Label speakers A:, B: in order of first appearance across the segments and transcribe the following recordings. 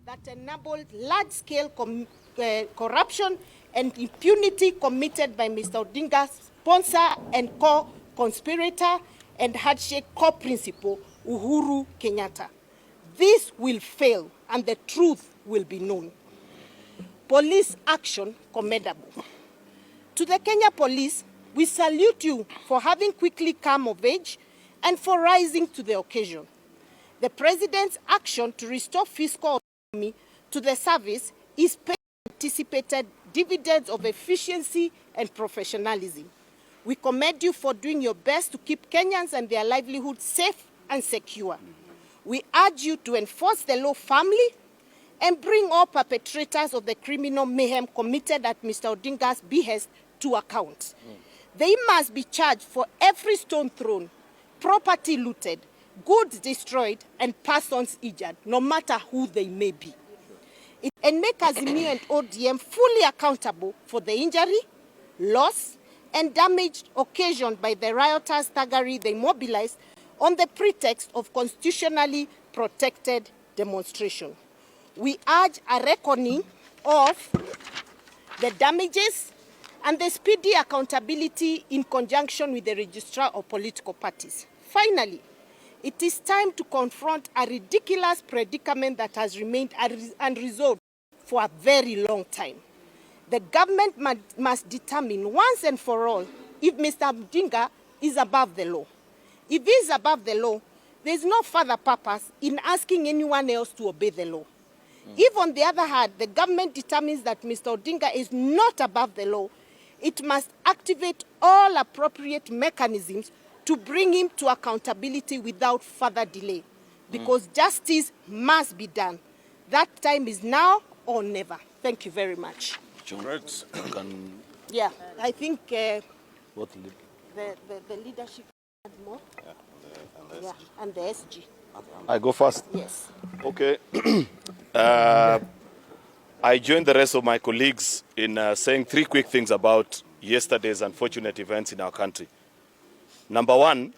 A: that enabled large-scale corruption and impunity committed by Mr. Odinga's sponsor and co-conspirator and handshake co-principal, Uhuru Kenyatta. This will fail and the truth will be known. Police action commendable. To the Kenya Police, we salute you for having quickly come of age and for rising to the occasion. The President's action to restore fiscal autonomy to the service is paying anticipated dividends of efficiency and professionalism. We commend you for doing your best to keep Kenyans and their livelihoods safe and secure. We urge you to enforce the law firmly and bring all perpetrators of the criminal mayhem committed at Mr. Odinga's behest to account. They must be charged for every stone thrown, property looted, goods destroyed, and persons injured, no matter who they may be. And make Azimio and ODM fully accountable for the injury, loss, and damage occasioned by the rioters' thuggery they mobilized on the pretext of constitutionally protected demonstration. We urge a reckoning of the damages and the speedy accountability in conjunction with the registrar of political parties. Finally, it is time to confront a ridiculous predicament that has remained unresolved for a very long time. The government must determine once and for all if Mr. Odinga is above the law. If he is above the law, there is no further purpose in asking anyone else to obey the law. If, on the other hand, the government determines that Mr. Odinga is not above the law, it must activate all appropriate mechanisms to bring him to accountability without further delay, because justice must be done. That time is now or never. Thank you very much.
B: Right.
A: Yeah, I think
B: What
A: the leadership had more. Yeah, and the SG.
B: I go first?
A: Yes.
B: Okay. I join the rest of my colleagues in saying three quick things about yesterday's unfortunate events in our country. Number one,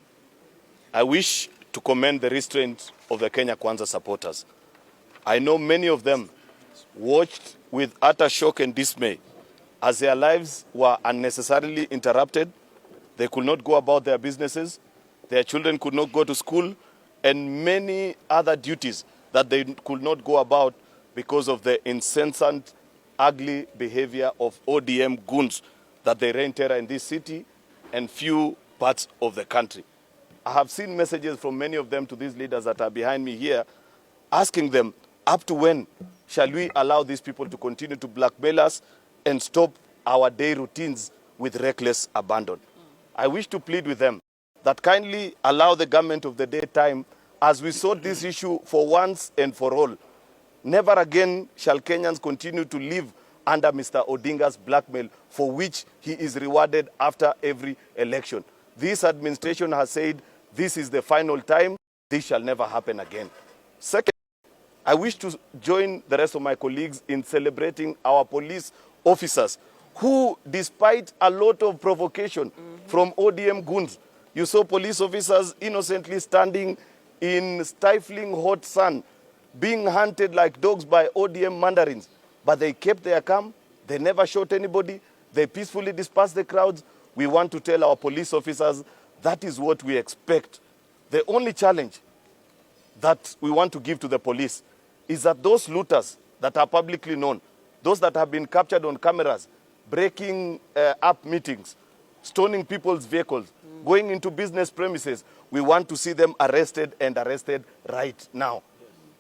B: I wish to commend the restraint of the Kenya Kwanza supporters. I know many of them watched with utter shock and dismay as their lives were unnecessarily interrupted. They could not go about their businesses, their children could not go to school, and many other duties that they could not go about because of the incessant, ugly behavior of ODM goons that they reign terror in this city and few parts of the country. I have seen messages from many of them to these leaders that are behind me here, asking them, up to when shall we allow these people to continue to blackmail us and stop our day routines with reckless abandon? I wish to plead with them that kindly allow the government of the daytime as we sort this issue for once and for all. Never again shall Kenyans continue to live under Mr. Odinga's blackmail, for which he is rewarded after every election. This administration has said this is the final time. This shall never happen again. Second, I wish to join the rest of my colleagues in celebrating our police officers who, despite a lot of provocation from ODM goons, you saw police officers innocently standing in stifling hot sun, being hunted like dogs by ODM mandarins. But they kept their calm, they never shot anybody, they peacefully dispersed the crowds. We want to tell our police officers that is what we expect. The only challenge that we want to give to the police is that those looters that are publicly known, those that have been captured on cameras, breaking up meetings, stoning people's vehicles, going into business premises, we want to see them arrested and arrested right now.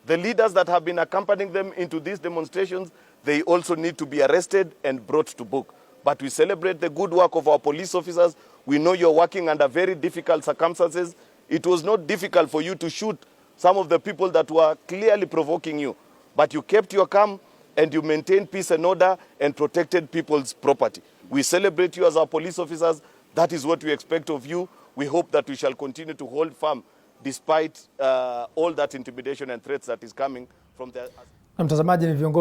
B: The leaders that have been accompanying them into these demonstrations, they also need to be arrested and brought to book. But we celebrate the good work of our police officers. We know you're working under very difficult circumstances. It was not difficult for you to shoot some of the people that were clearly provoking you, but you kept your calm and you maintained peace and order and protected people's property. We celebrate you as our police officers. That is what we expect of you. We hope that we shall continue to hold firm despite all that intimidation and threats that is coming from the...
C: Mtazamaji, ni viongozi